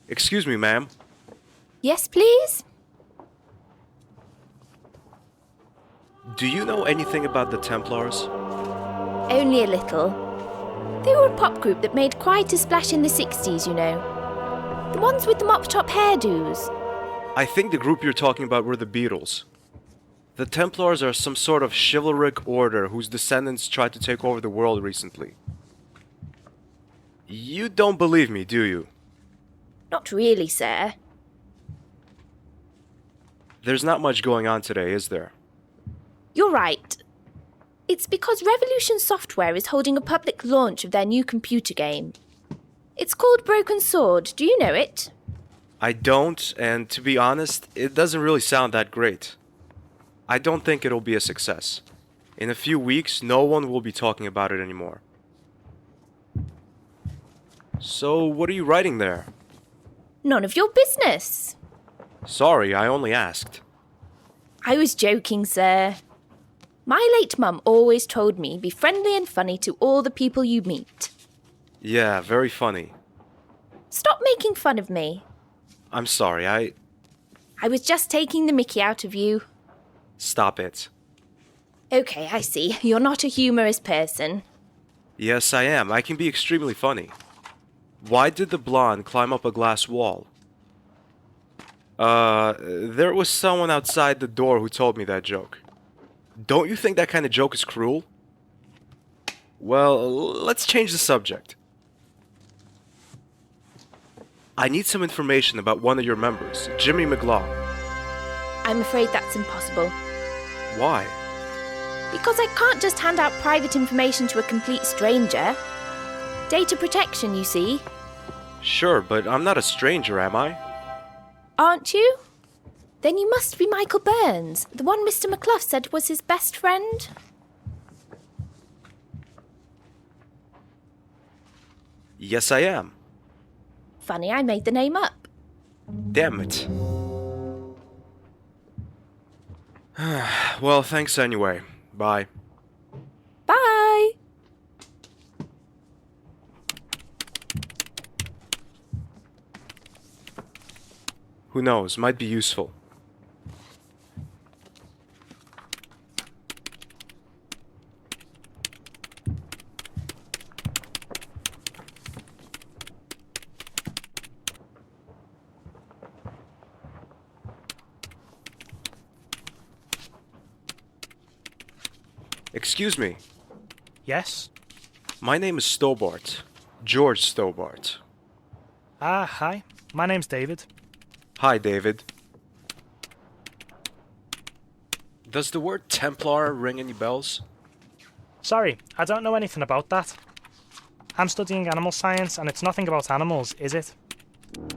Excuse me, ma'am. Yes, please? Do you know anything about the Templars? Only a little. They were a pop group that made quite a splash in the 60s, you know. The ones with the mop-top hairdos. I think the group you're talking about were the Beatles. The Templars are some sort of chivalric order whose descendants tried to take over the world recently. You don't believe me, do you? Not really, sir. There's not much going on today, is there? You're right. It's because Revolution Software is holding a public launch of their new computer game. It's called Broken Sword. Do you know it? I don't, and to be honest, it doesn't really sound that great. I don't think it'll be a success. In a few weeks, no one will be talking about it anymore. So, what are you writing there? None of your business. Sorry, I only asked. I was joking, sir. My late mum always told me be friendly and funny to all the people you meet. Yeah, very funny. Stop making fun of me. I'm sorry, I was just taking the mickey out of you. Stop it. Okay, I see. You're not a humorous person. Yes, I am. I can be extremely funny. Why did the blonde climb up a glass wall? There was someone outside the door who told me that joke. Don't you think that kind of joke is cruel? Well, let's change the subject. I need some information about one of your members, Jimmy McGlaw. I'm afraid that's impossible. Why? Because I can't just hand out private information to a complete stranger. Data protection, you see. Sure, but I'm not a stranger, am I? Aren't you? Then you must be Michael Burns, the one Mr. McClough said was his best friend. Yes, I am. Funny, I made the name up. Damn it. Well, thanks anyway. Bye. Bye! Who knows, might be useful. Excuse me. Yes? My name is Stobart. George Stobart. Hi. My name's David. Hi, David. Does the word Templar ring any bells? Sorry, I don't know anything about that. I'm studying animal science and it's nothing about animals, is it?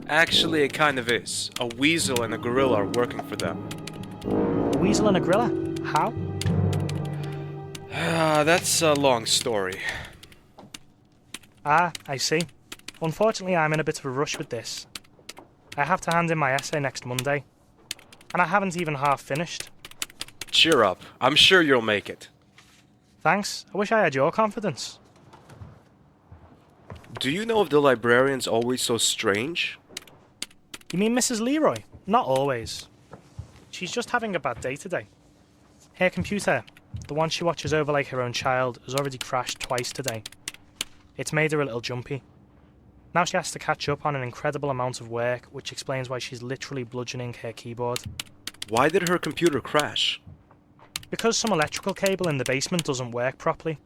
Actually, it kind of is. A weasel and a gorilla are working for them. A weasel and a gorilla? How? That's a long story. I see. Unfortunately, I'm in a bit of a rush with this. I have to hand in my essay next Monday, and I haven't even half finished. Cheer up. I'm sure you'll make it. Thanks. I wish I had your confidence. Do you know if the librarian's always so strange? You mean Mrs. Leroy? Not always. She's just having a bad day today. Her computer, the one she watches over like her own child, has already crashed twice today. It's made her a little jumpy. Now she has to catch up on an incredible amount of work, which explains why she's literally bludgeoning her keyboard. Why did her computer crash? Because some electrical cable in the basement doesn't work properly.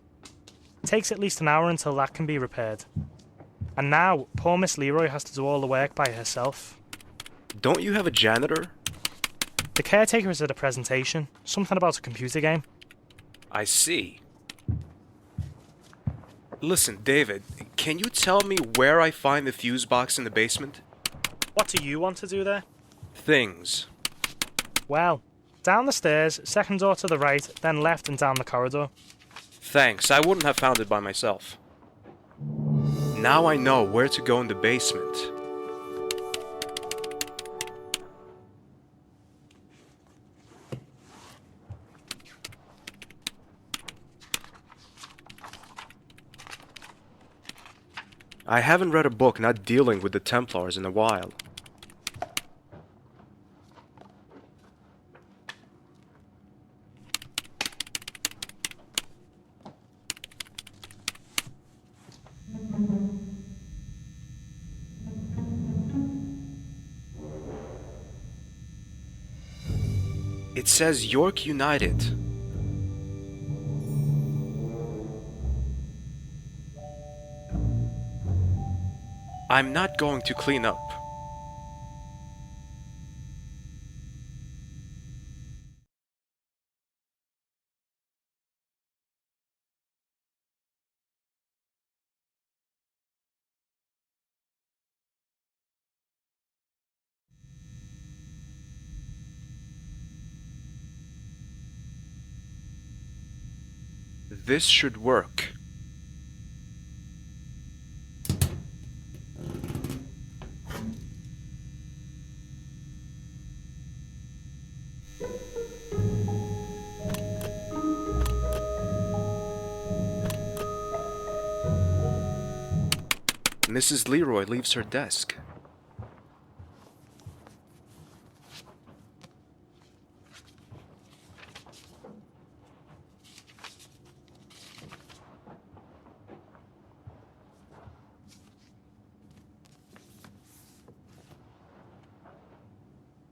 It takes at least an hour until that can be repaired. And now, poor Miss Leroy has to do all the work by herself. Don't you have a janitor? The caretaker is at a presentation, something about a computer game. I see. Listen, David, can you tell me where I find the fuse box in the basement? What do you want to do there? Things. Well, down the stairs, second door to the right, then left and down the corridor. Thanks, I wouldn't have found it by myself. Now I know where to go in the basement. I haven't read a book not dealing with the Templars in a while. It says York United. I'm not going to clean up. This should work. Mrs. Leroy leaves her desk.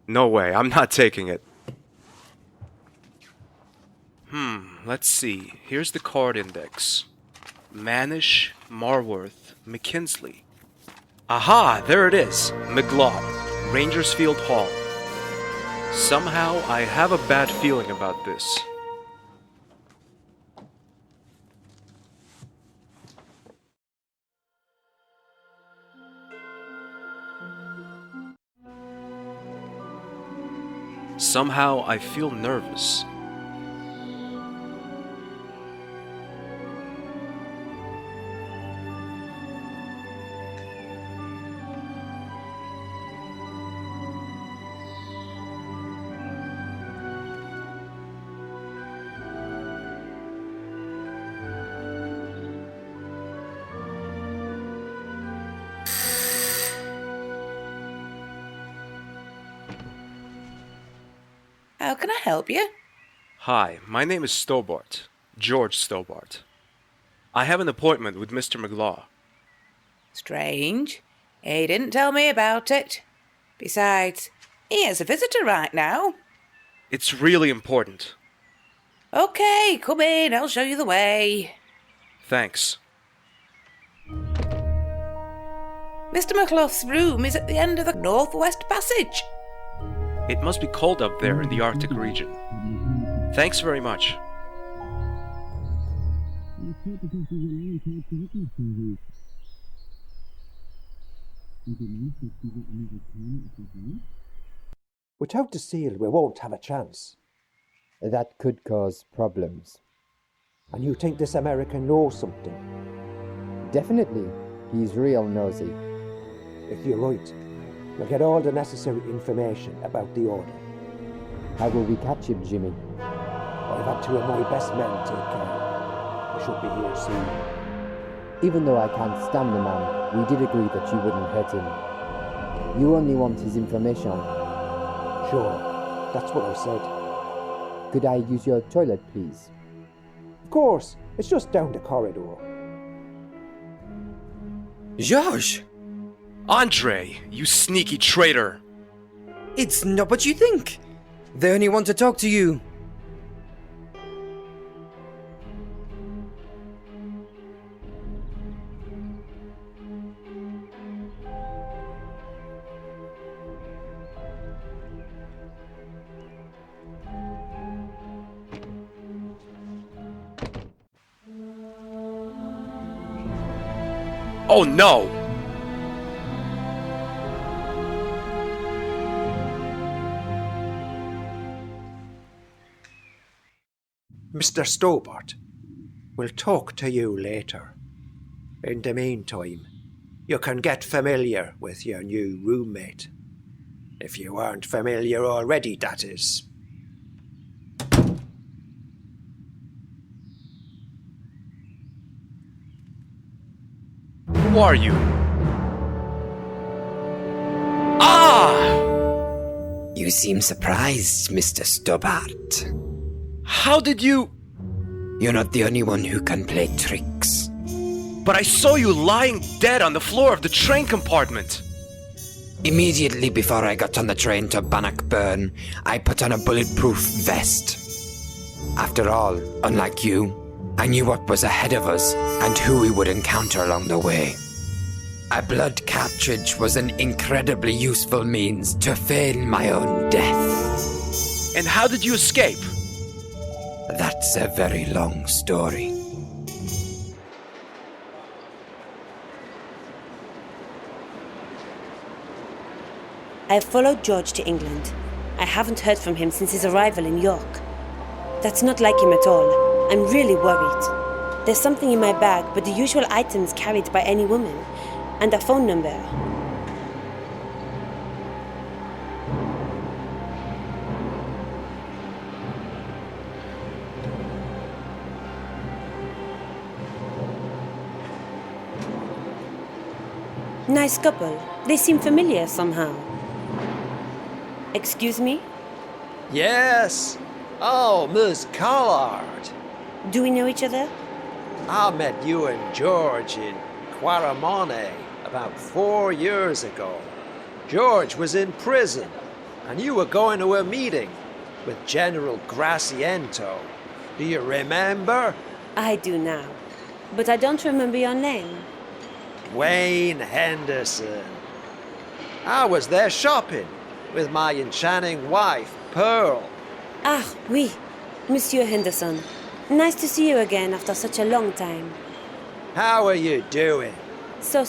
No way, I'm not taking it. Let's see. Here's the card index. Manish, Marworth, McKinsley. Aha, there it is. McGlaw, Rangersfield Hall. Somehow, I have a bad feeling about this. Somehow, I feel nervous. How can I help you? Hi, my name is Stobart. George Stobart. I have an appointment with Mr. McGlaw. Strange. He didn't tell me about it. Besides, he is a visitor right now. It's really important. Okay, come in, I'll show you the way. Thanks. Mr. McClough's room is at the end of the northwest passage. It must be cold up there in the Arctic region. Thanks very much. Without the seal, we won't have a chance. That could cause problems. And you think this American knows something? Definitely, he's real nosy. If you're right, we'll get all the necessary information about the order. How will we catch him, Jimmy? I've had two of my best men take care. They should be here soon. Even though I can't stand the man, we did agree that you wouldn't hurt him. You only want his information. Sure, that's what I said. Could I use your toilet, please? Of course, it's just down the corridor. Josh! Andre, you sneaky traitor! It's not what you think! They only want to talk to you. Oh no! Mr. Stobart, we'll talk to you later. In the meantime, you can get familiar with your new roommate. If you aren't familiar already, that is. Who are you? Ah! You seem surprised, Mr. Stobart. How did you... You're not the only one who can play tricks. But I saw you lying dead on the floor of the train compartment. Immediately before I got on the train to Bannockburn, I put on a bulletproof vest. After all, unlike you, I knew what was ahead of us and who we would encounter along the way. A blood cartridge was an incredibly useful means to feign my own death. And how did you escape? That's a very long story. I have followed George to England. I haven't heard from him since his arrival in York. That's not like him at all. I'm really worried. There's something in my bag, but the usual items carried by any woman, and a phone number. Nice couple. They seem familiar somehow. Excuse me? Yes. Oh, Miss Collard. Do we know each other? I met you and George in Quaramone about 4 years ago. George was in prison, and you were going to a meeting with General Graciento. Do you remember? I do now. But I don't remember your name. Wayne Henderson. I was there shopping with my enchanting wife, Pearl. Ah, oui. Monsieur Henderson. Nice to see you again after such a long time. How are you doing? So.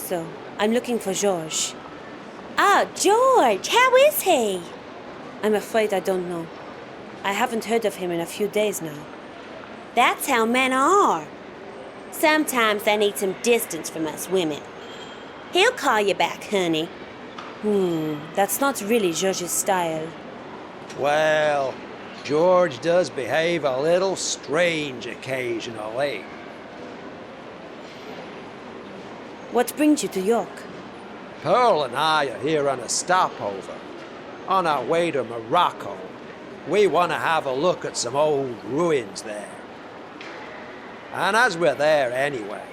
I'm looking for George. Ah, George! How is he? I'm afraid I don't know. I haven't heard of him in a few days now. That's how men are. Sometimes they need some distance from us women. He'll call you back, honey. That's not really George's style. Well, George does behave a little strange occasionally. What brings you to York? Pearl and I are here on a stopover, on our way to Morocco. We want to have a look at some old ruins there. And as we're there anyway,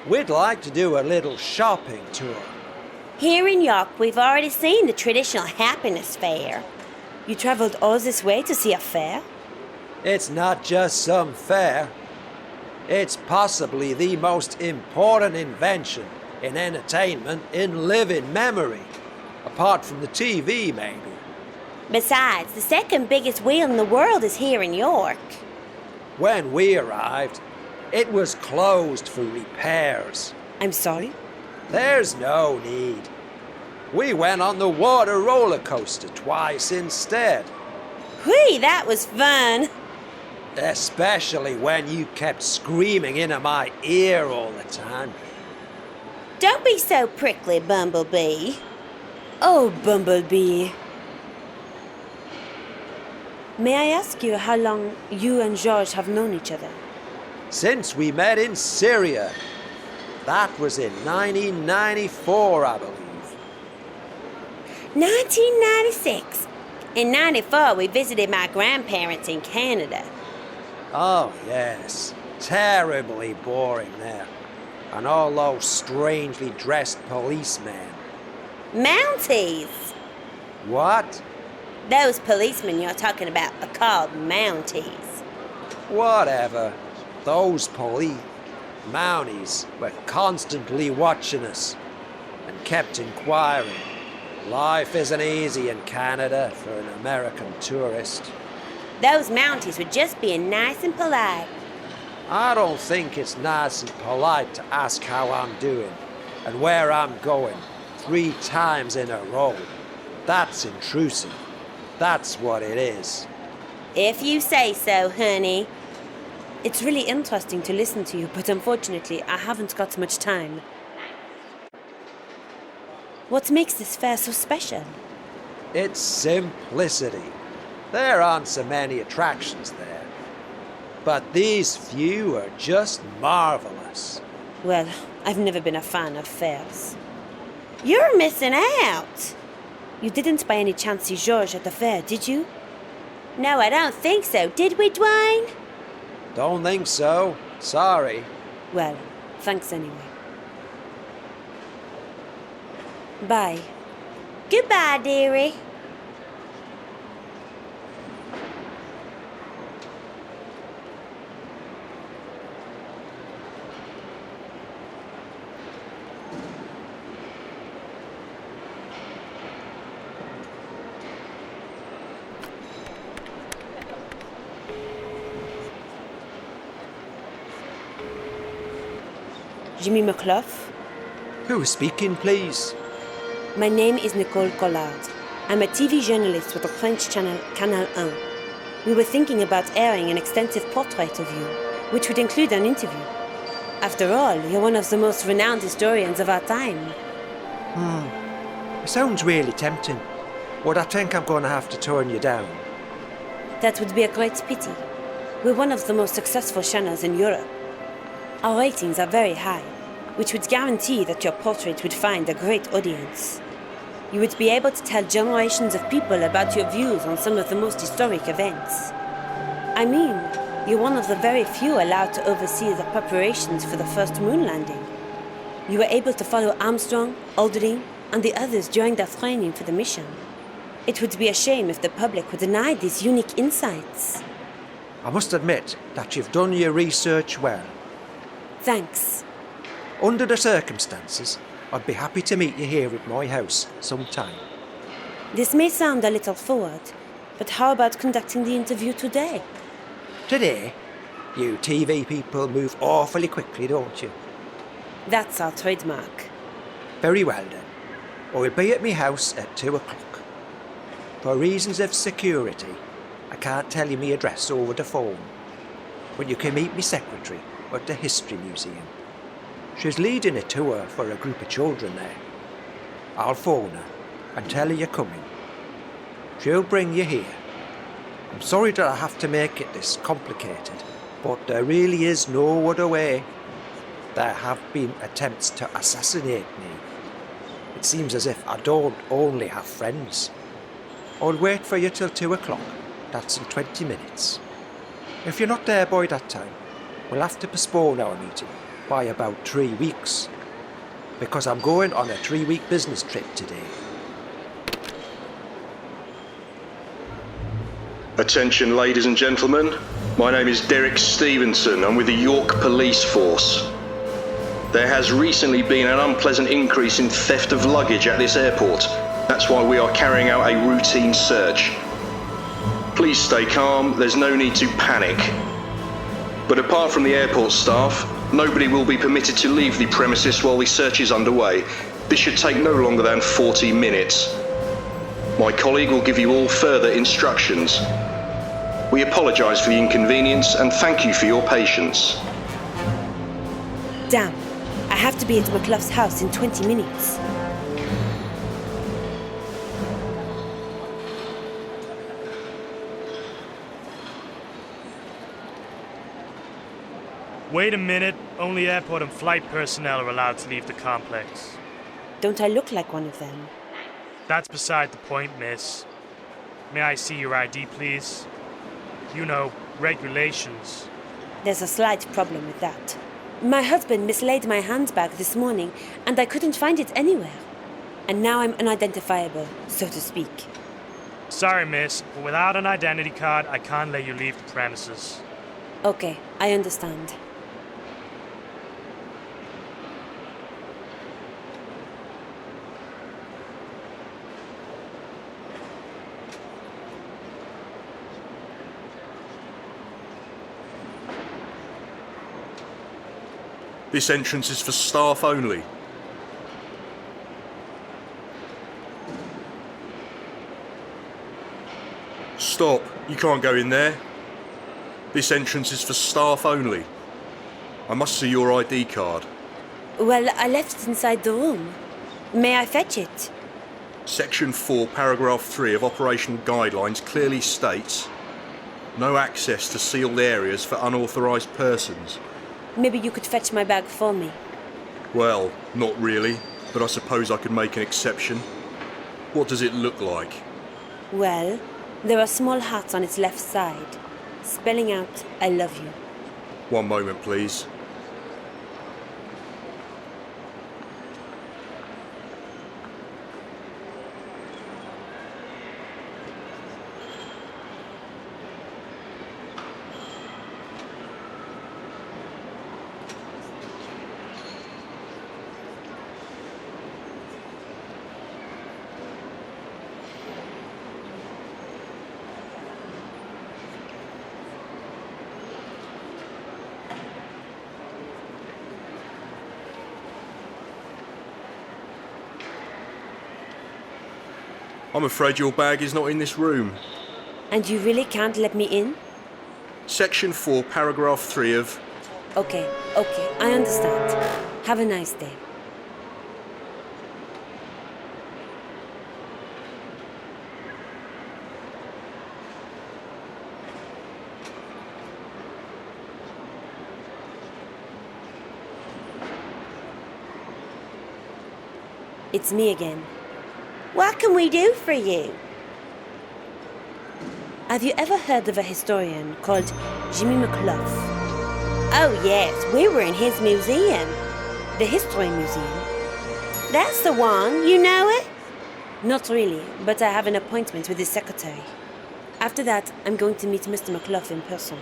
we'd like to do a little shopping tour. Here in York, we've already seen the traditional happiness fair. You traveled all this way to see a fair? It's not just some fair. It's possibly the most important invention in entertainment in living memory, apart from the TV, maybe. Besides, the second biggest wheel in the world is here in York. When we arrived, it was closed for repairs. I'm sorry? There's no need. We went on the water roller coaster twice instead. Whee, that was fun. Especially when you kept screaming into my ear all the time. Don't be so prickly, Bumblebee. Oh, Bumblebee. May I ask you how long you and George have known each other? Since we met in Syria. That was in 1994, I believe. 1996. In 94, we visited my grandparents in Canada. Oh, yes. Terribly boring there. And all those strangely dressed policemen. Mounties. What? Those policemen you're talking about are called Mounties. Whatever. Those Mounties were constantly watching us and kept inquiring. Life isn't easy in Canada for an American tourist. Those Mounties were just being nice and polite. I don't think it's nice and polite to ask how I'm doing and where I'm going 3 times in a row. That's intrusive. That's what it is. If you say so, honey. It's really interesting to listen to you, but unfortunately, I haven't got much time. What makes this fair so special? It's simplicity. There aren't so many attractions there. But these few are just marvelous. Well, I've never been a fan of fairs. You're missing out! You didn't by any chance see George at the fair, did you? No, I don't think so. Did we, Dwayne? Don't think so. Sorry. Well, thanks anyway. Bye. Goodbye, dearie. Jimmy McClough? Who is speaking, please? My name is Nicole Collard. I'm a TV journalist with the French channel Canal 1. We were thinking about airing an extensive portrait of you, which would include an interview. After all, you're one of the most renowned historians of our time. It sounds really tempting, but I think I'm going to have to turn you down. That would be a great pity. We're one of the most successful channels in Europe. Our ratings are very high, which would guarantee that your portrait would find a great audience. You would be able to tell generations of people about your views on some of the most historic events. I mean, you're one of the very few allowed to oversee the preparations for the first moon landing. You were able to follow Armstrong, Aldrin, and the others during their training for the mission. It would be a shame if the public were denied these unique insights. I must admit that you've done your research well. Thanks. Under the circumstances, I'd be happy to meet you here at my house sometime. This may sound a little forward, but how about conducting the interview today? Today, you TV people move awfully quickly, don't you? That's our trademark. Very well then. I'll be at my house at 2 o'clock. For reasons of security, I can't tell you my address over the phone. But you can meet me secretary at the History Museum. She's leading a tour for a group of children there. I'll phone her and tell her you're coming. She'll bring you here. I'm sorry that I have to make it this complicated, but there really is no other way. There have been attempts to assassinate me. It seems as if I don't only have friends. I'll wait for you till 2 o'clock. That's in 20 minutes. If you're not there by that time, we'll have to postpone our meeting by about 3 weeks, because I'm going on a 3-week business trip today. Attention, ladies and gentlemen. My name is Derek Stevenson. I'm with the York Police Force. There has recently been an unpleasant increase in theft of luggage at this airport. That's why we are carrying out a routine search. Please stay calm, there's no need to panic. But apart from the airport staff, nobody will be permitted to leave the premises while the search is underway. This should take no longer than 40 minutes. My colleague will give you all further instructions. We apologise for the inconvenience and thank you for your patience. Damn, I have to be at McClough's house in 20 minutes. Wait a minute. Only airport and flight personnel are allowed to leave the complex. Don't I look like one of them? That's beside the point, miss. May I see your ID, please? You know, regulations. There's a slight problem with that. My husband mislaid my handbag this morning, and I couldn't find it anywhere. And now I'm unidentifiable, so to speak. Sorry, miss, but without an identity card, I can't let you leave the premises. Okay, I understand. This entrance is for staff only. Stop, you can't go in there. This entrance is for staff only. I must see your ID card. Well, I left it inside the room. May I fetch it? Section 4, paragraph 3 of operational guidelines clearly states no access to sealed areas for unauthorised persons. Maybe you could fetch my bag for me. Well, not really, but I suppose I could make an exception. What does it look like? Well, there are small hearts on its left side, spelling out, I love you. One moment, please. I'm afraid your bag is not in this room. And you really can't let me in? Section 4, paragraph 3 of... Okay, I understand. Have a nice day. It's me again. What can we do for you? Have you ever heard of a historian called Jimmy McClough? Oh yes, we were in his museum. The History Museum. That's the one, you know it? Not really, but I have an appointment with his secretary. After that, I'm going to meet Mr. McClough in person.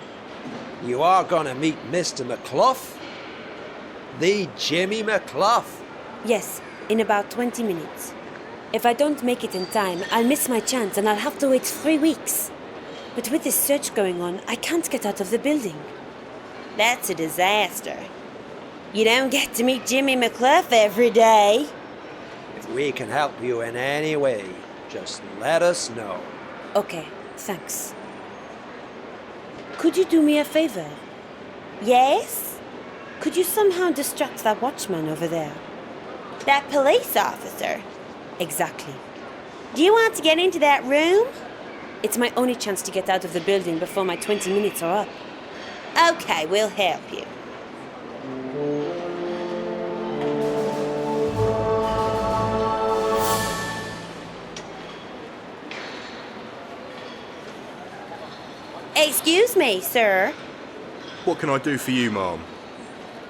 You are gonna meet Mr. McClough? The Jimmy McClough? Yes, in about 20 minutes. If I don't make it in time, I'll miss my chance and I'll have to wait 3 weeks. But with this search going on, I can't get out of the building. That's a disaster. You don't get to meet Jimmy McClough every day. If we can help you in any way, just let us know. Okay, thanks. Could you do me a favor? Yes? Could you somehow distract that watchman over there? That police officer? Exactly. Do you want to get into that room? It's my only chance to get out of the building before my 20 minutes are up. Okay, we'll help you. Excuse me, sir. What can I do for you, ma'am?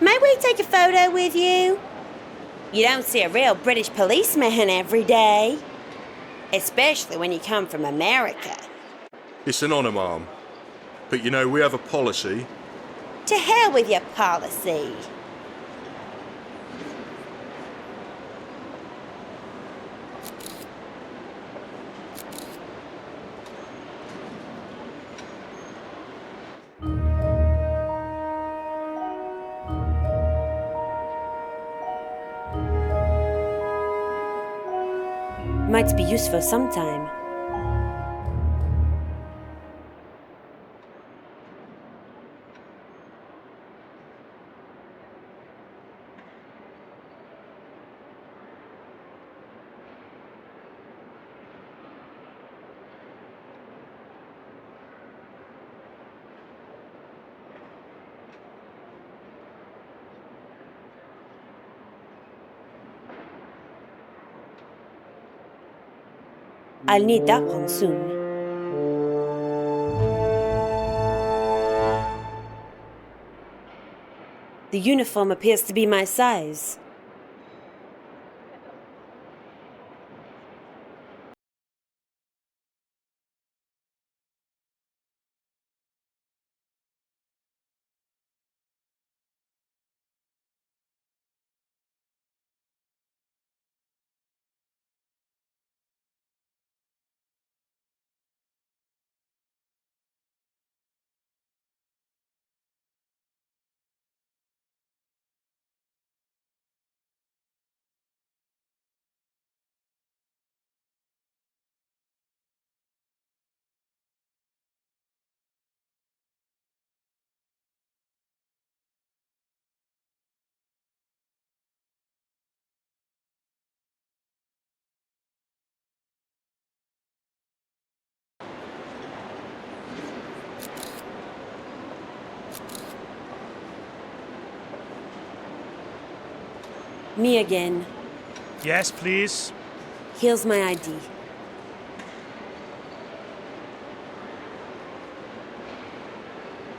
May we take a photo with you? You don't see a real British policeman every day. Especially when you come from America. It's an honour, ma'am. But you know, we have a policy. To hell with your policy. Might be useful sometime. I'll need that one soon. The uniform appears to be my size. Me again. Yes, please. Here's my ID.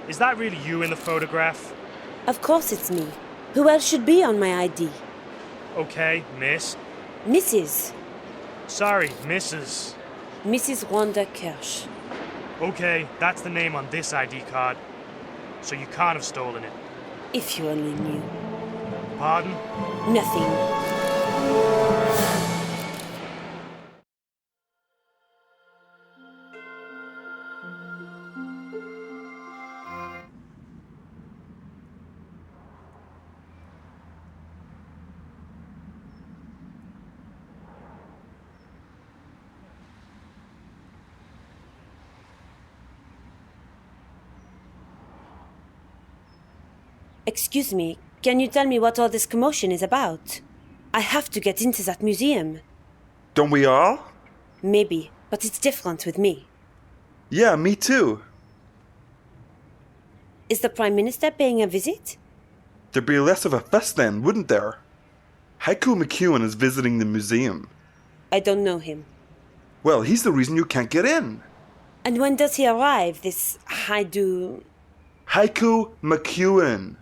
Is that really you in the photograph? Of course it's me. Who else should be on my ID? Okay, miss. Mrs. Sorry, Mrs. Mrs. Wanda Kirsch. Okay, that's the name on this ID card. So you can't have stolen it. If you only knew. Pardon? Nothing. Excuse me, can you tell me what all this commotion is about? I have to get into that museum. Don't we all? Maybe, but it's different with me. Yeah, me too. Is the Prime Minister paying a visit? There'd be less of a fuss then, wouldn't there? Haiku McEwen is visiting the museum. I don't know him. Well, he's the reason you can't get in. And when does he arrive, this Haiku McEwen.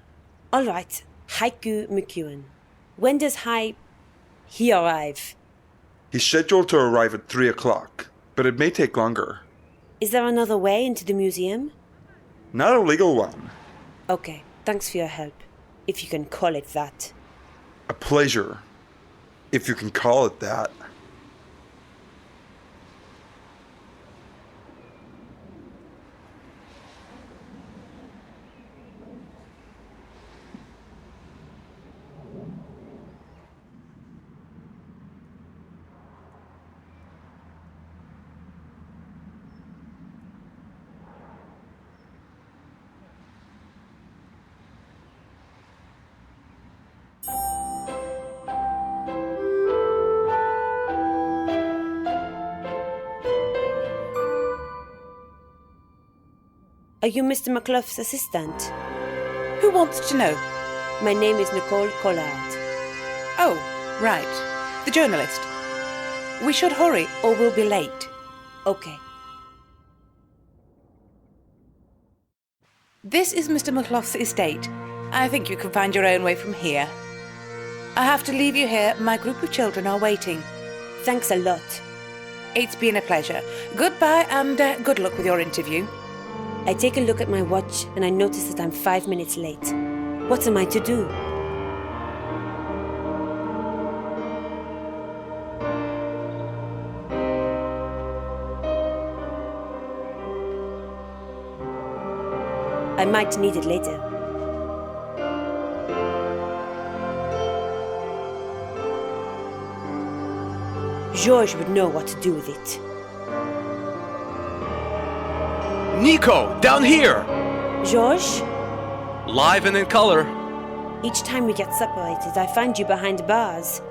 All right, Haiku McEwen. When does he arrive? He's scheduled to arrive at 3 o'clock, but it may take longer. Is there another way into the museum? Not a legal one. Okay, thanks for your help, if you can call it that. A pleasure, if you can call it that. Are you Mr. McClough's assistant? Who wants to know? My name is Nicole Collard. Oh, right. The journalist. We should hurry or we'll be late. Okay. This is Mr. McClough's estate. I think you can find your own way from here. I have to leave you here. My group of children are waiting. Thanks a lot. It's been a pleasure. Goodbye and good luck with your interview. I take a look at my watch and I notice that I'm 5 minutes late. What am I to do? I might need it later. Georges would know what to do with it. Nico, down here! Georges? Live and in color. Each time we get separated, I find you behind bars.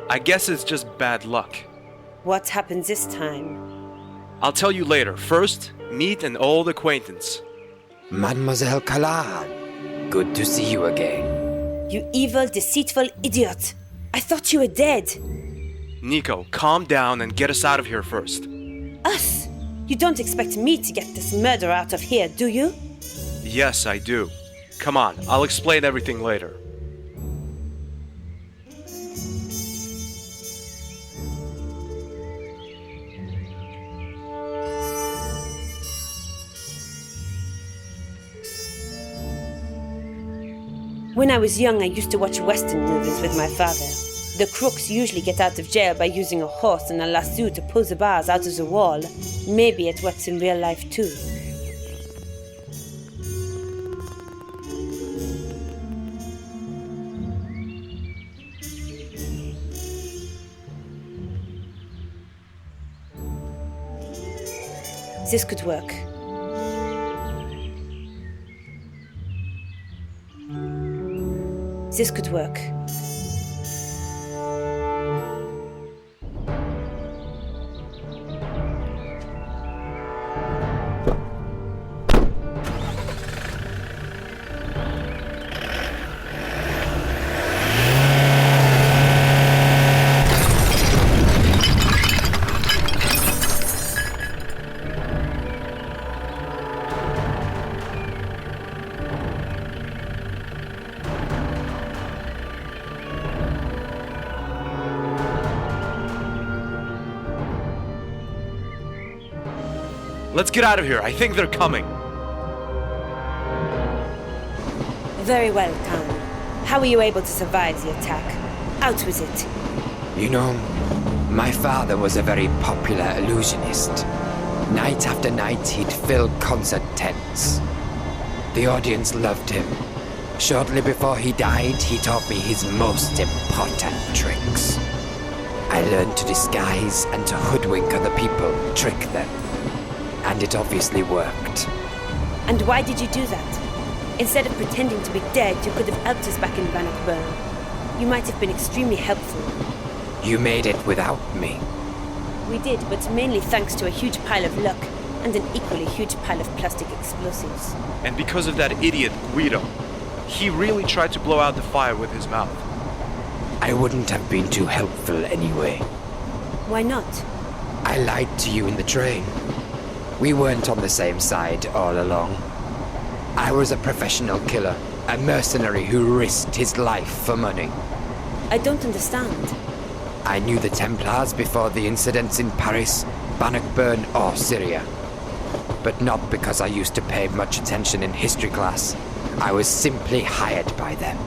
I guess it's just bad luck. What happens this time? I'll tell you later. First, meet an old acquaintance. Mademoiselle Collard, good to see you again. You evil, deceitful idiot! I thought you were dead! Nico, calm down and get us out of here first. Us? You don't expect me to get this murder out of here, do you? Yes, I do. Come on, I'll explain everything later. When I was young, I used to watch Western movies with my father. The crooks usually get out of jail by using a horse and a lasso to pull the bars out of the wall. Maybe it works in real life too. This could work. This could work. Let's get out of here. I think they're coming. Very well, Khan. How were you able to survive the attack? Out with it. You know, my father was a very popular illusionist. Night after night, he'd fill concert tents. The audience loved him. Shortly before he died, he taught me his most important tricks. I learned to disguise and to hoodwink other people, trick them. And it obviously worked. And why did you do that? Instead of pretending to be dead, you could have helped us back in Bannockburn. You might have been extremely helpful. You made it without me. We did, but mainly thanks to a huge pile of luck and an equally huge pile of plastic explosives. And because of that idiot Guido, he really tried to blow out the fire with his mouth. I wouldn't have been too helpful anyway. Why not? I lied to you in the train. We weren't on the same side all along. I was a professional killer, a mercenary who risked his life for money. I don't understand. I knew the Templars before the incidents in Paris, Bannockburn or Syria. But not because I used to pay much attention in history class. I was simply hired by them.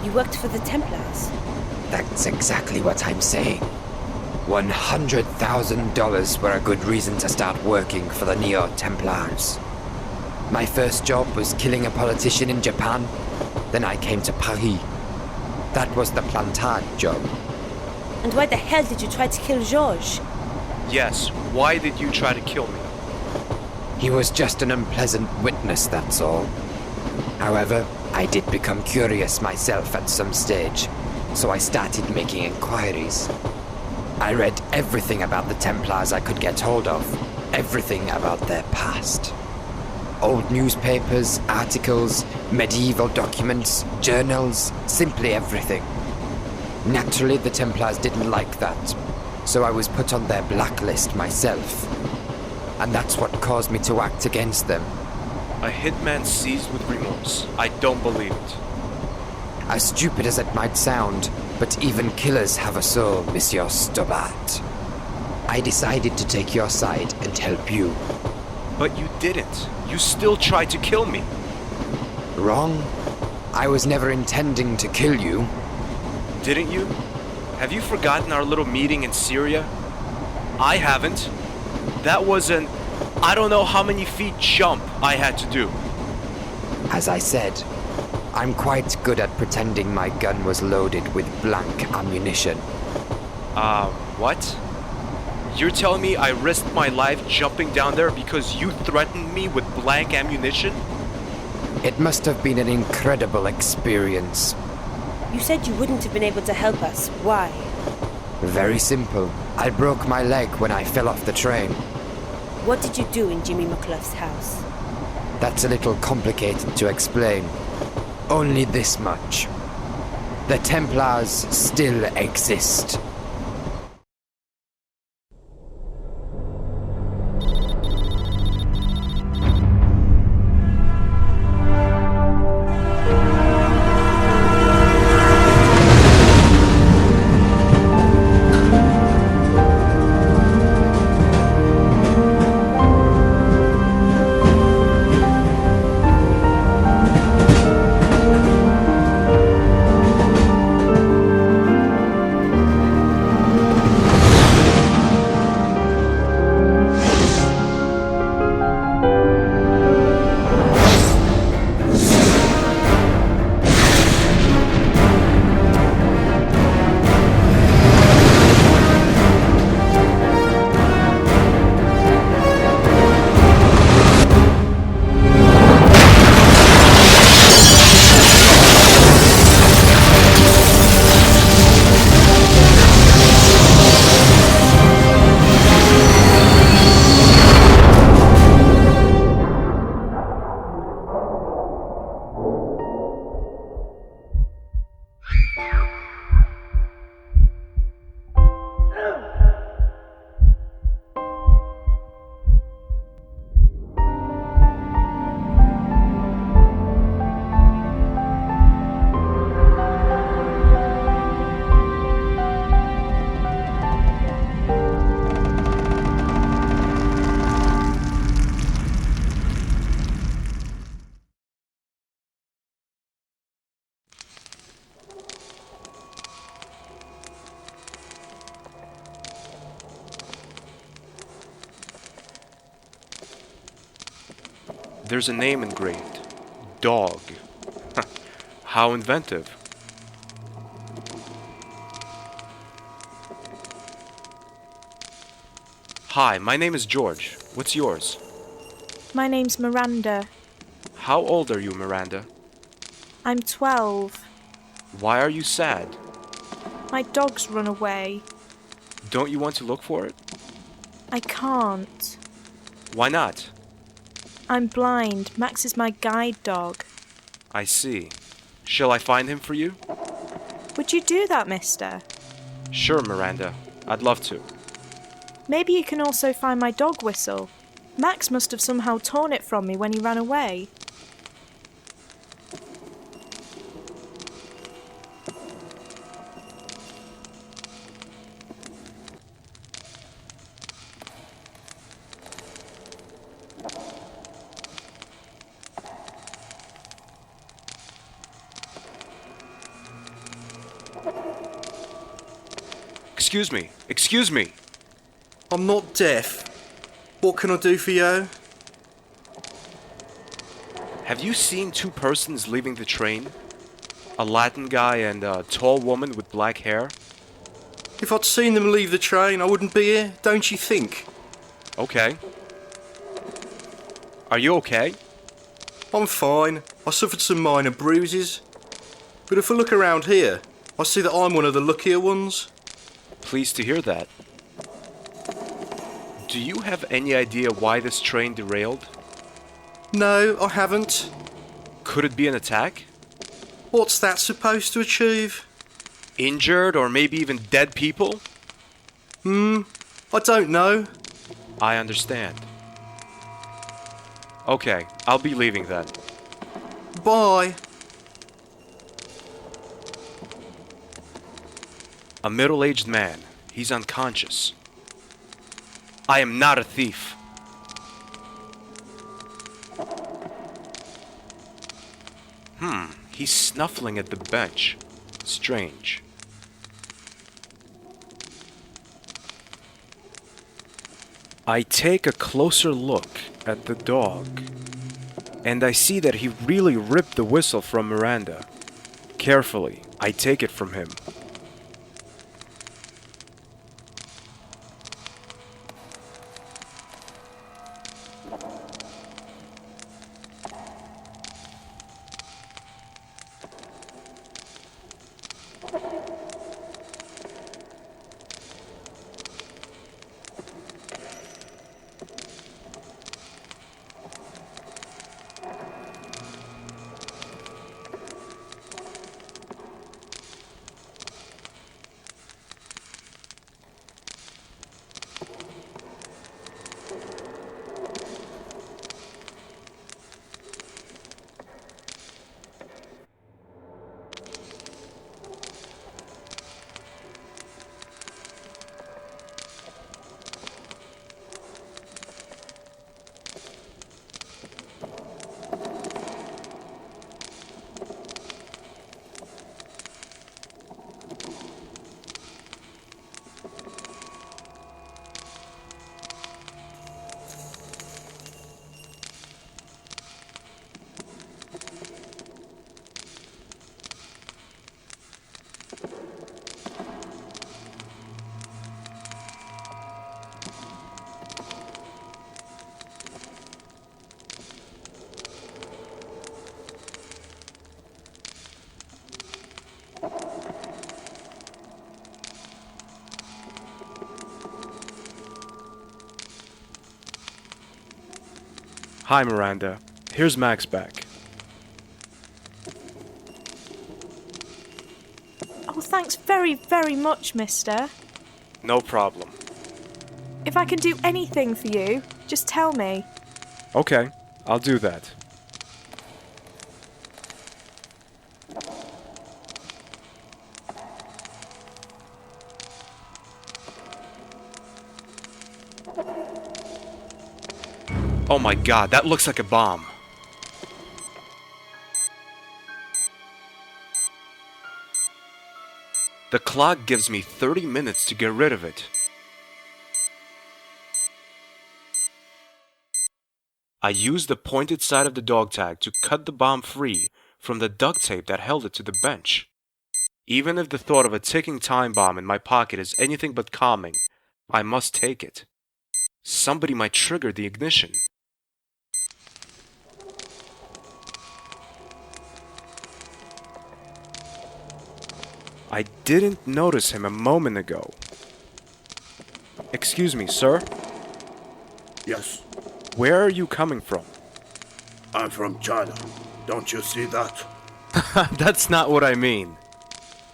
You worked for the Templars? That's exactly what I'm saying. $100,000 were a good reason to start working for the Neo-Templars. My first job was killing a politician in Japan. Then I came to Paris. That was the Plantard job. And why the hell did you try to kill Georges? Yes, why did you try to kill me? He was just an unpleasant witness, that's all. However, I did become curious myself at some stage, so I started making inquiries. I read everything about the Templars I could get hold of, everything about their past. Old newspapers, articles, medieval documents, journals, simply everything. Naturally, the Templars didn't like that, so I was put on their blacklist myself. And that's what caused me to act against them. A hitman seized with remorse. I don't believe it. As stupid as it might sound, but even killers have a soul, Monsieur Stobart. I decided to take your side and help you. But you didn't. You still tried to kill me. Wrong. I was never intending to kill you. Didn't you? Have you forgotten our little meeting in Syria? I haven't. That was an I don't know how many feet jump I had to do. As I said, I'm quite good at pretending my gun was loaded with blank ammunition. What? You're telling me I risked my life jumping down there because you threatened me with blank ammunition? It must have been an incredible experience. You said you wouldn't have been able to help us. Why? Very simple. I broke my leg when I fell off the train. What did you do in Jimmy McClough's house? That's a little complicated to explain. Only this much. The Templars still exist. there's a name engraved. Dog. How inventive. Hi, my name is George. What's yours? My name's Miranda. How old are you, Miranda? I'm 12. Why are you sad? My dog's run away. Don't you want to look for it? I can't. Why not? I'm blind. Max is my guide dog. I see. Shall I find him for you? Would you do that, mister? Sure, Miranda. I'd love to. Maybe you can also find my dog whistle. Max must have somehow torn it from me when he ran away. Excuse me. Excuse me. I'm not deaf. What can I do for you? Have you seen two persons leaving the train? A Latin guy and a tall woman with black hair? If I'd seen them leave the train, I wouldn't be here, don't you think? Okay. Are you okay? I'm fine. I suffered some minor bruises. But if I look around here, I see that I'm one of the luckier ones. Pleased to hear that. Do you have any idea why this train derailed? No, I haven't. Could it be an attack? What's that supposed to achieve? Injured or maybe even dead people? I don't know. I understand. Okay, I'll be leaving then. Bye. A middle-aged man. He's unconscious. I am not a thief. He's snuffling at the bench. Strange. I take a closer look at the dog, and I see that he really ripped the whistle from Miranda. Carefully, I take it from him. Hi, Miranda. Here's Max back. Oh, thanks very, very much, mister. No problem. If I can do anything for you, just tell me. Okay, I'll do that. Oh my god, that looks like a bomb. The clock gives me 30 minutes to get rid of it. I used the pointed side of the dog tag to cut the bomb free from the duct tape that held it to the bench. Even if the thought of a ticking time bomb in my pocket is anything but calming, I must take it. Somebody might trigger the ignition. I didn't notice him a moment ago. Excuse me, sir? Yes, Where are you coming from? I'm from China. Don't you see that? That's not what I mean.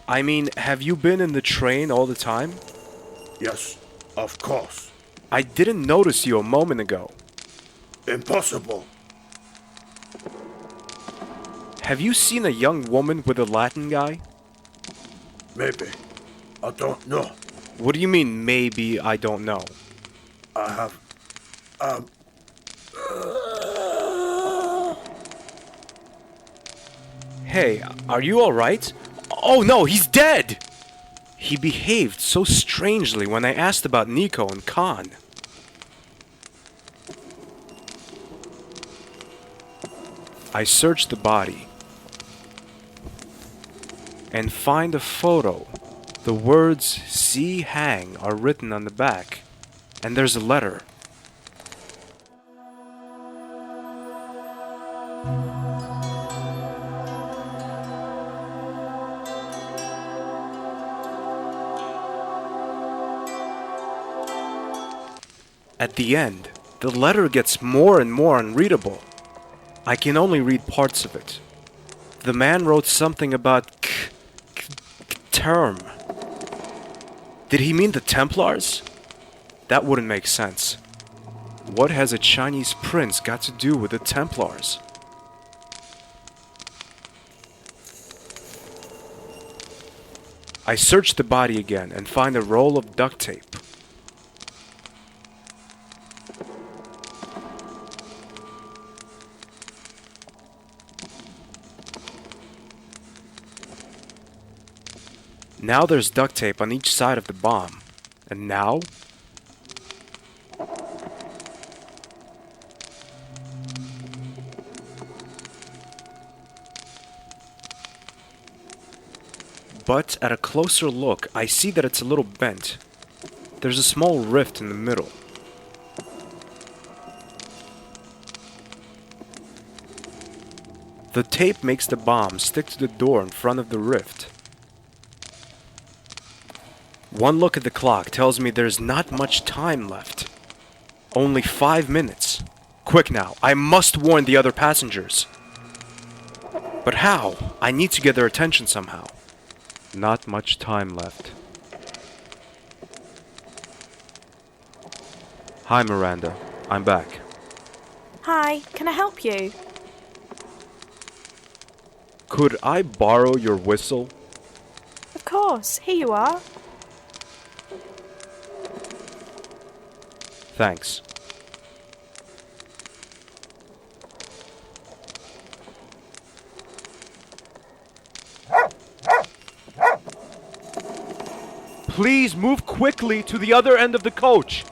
I mean, have you been in the train all the time? Yes, of course. I didn't notice you a moment ago. Impossible. Have you seen a young woman with a Latin guy? Maybe. I don't know. What do you mean, maybe I don't know? I have... Hey, are you alright? Oh no, he's dead! He behaved so strangely when I asked about Nico and Khan. I search the body and find a photo. The words "See Hang" are written on the back, and there's a letter. At the end, the letter gets more and more unreadable. I can only read parts of it. The man wrote something about term. Did he mean the Templars? That wouldn't make sense. What has a Chinese prince got to do with the Templars? I search the body again and find a roll of duct tape. Now there's duct tape on each side of the bomb. And now? But at a closer look, I see that it's a little bent. There's a small rift in the middle. The tape makes the bomb stick to the door in front of the rift. One look at the clock tells me there's not much time left. Only 5 minutes. Quick now, I must warn the other passengers. But how? I need to get their attention somehow. Not much time left. Hi, Miranda. I'm back. Hi, can I help you? Could I borrow your whistle? Of course, here you are. Thanks. Please move quickly to the other end of the coach.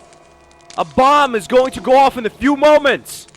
A bomb is going to go off in a few moments.